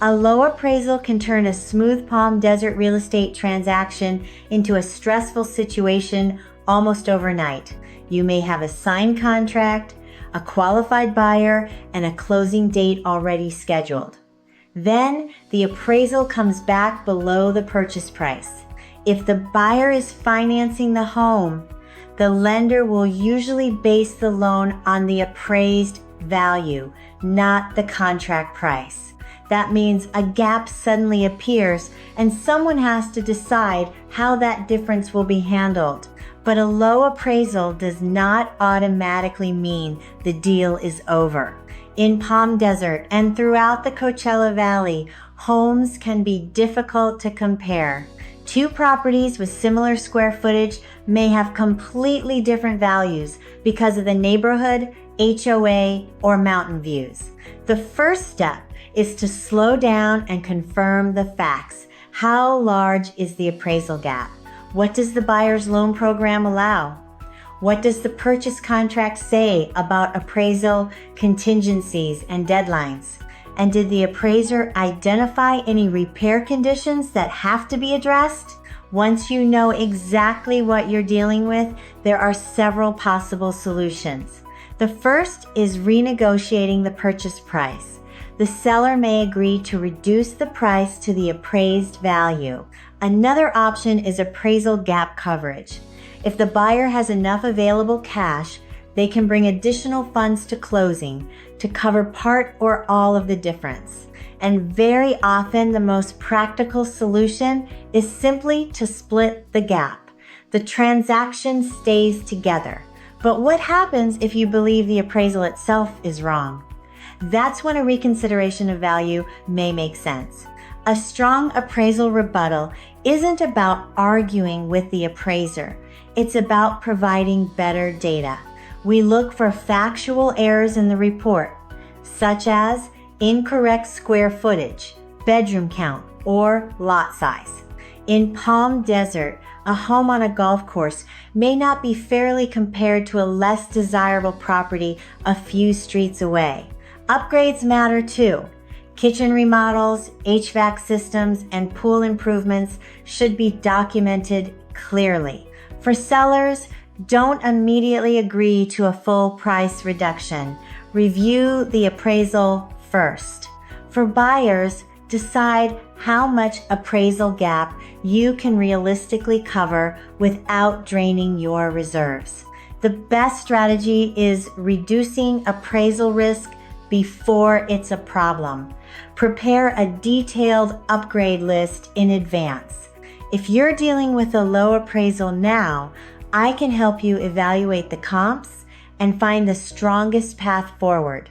A low appraisal can turn a smooth Palm Desert real estate transaction into a stressful situation almost overnight. You may have a signed contract, a qualified buyer, and a closing date already scheduled. Then the appraisal comes back below the purchase price. If the buyer is financing the home, the lender will usually base the loan on the appraised value, not the contract price. That means a gap suddenly appears and someone has to decide how that difference will be handled. But a low appraisal does not automatically mean the deal is over. In Palm Desert and throughout the Coachella Valley, homes can be difficult to compare. Two properties with similar square footage may have completely different values because of the neighborhood, HOA, or mountain views. The first step is to slow down and confirm the facts. How large is the appraisal gap? What does the buyer's loan program allow? What does the purchase contract say about appraisal, contingencies, and deadlines? And did the appraiser identify any repair conditions that have to be addressed? Once you know exactly what you're dealing with, there are several possible solutions. The first is renegotiating the purchase price. The seller may agree to reduce the price to the appraised value. Another option is appraisal gap coverage. If the buyer has enough available cash, they can bring additional funds to closing to cover part or all of the difference. And very often the most practical solution is simply to split the gap. The transaction stays together. But what happens if you believe the appraisal itself is wrong? That's when a reconsideration of value may make sense. A strong appraisal rebuttal isn't about arguing with the appraiser. It's about providing better data. We look for factual errors in the report, such as incorrect square footage, bedroom count, or lot size. In Palm Desert, a home on a golf course may not be fairly compared to a less desirable property a few streets away. Upgrades matter too. Kitchen remodels, HVAC systems, and pool improvements should be documented clearly. For sellers, don't immediately agree to a full price reduction. Review the appraisal first. For buyers, decide how much appraisal gap you can realistically cover without draining your reserves. The best strategy is reducing appraisal risk before it's a problem. Prepare a detailed upgrade list in advance. If you're dealing with a low appraisal now, I can help you evaluate the comps and find the strongest path forward.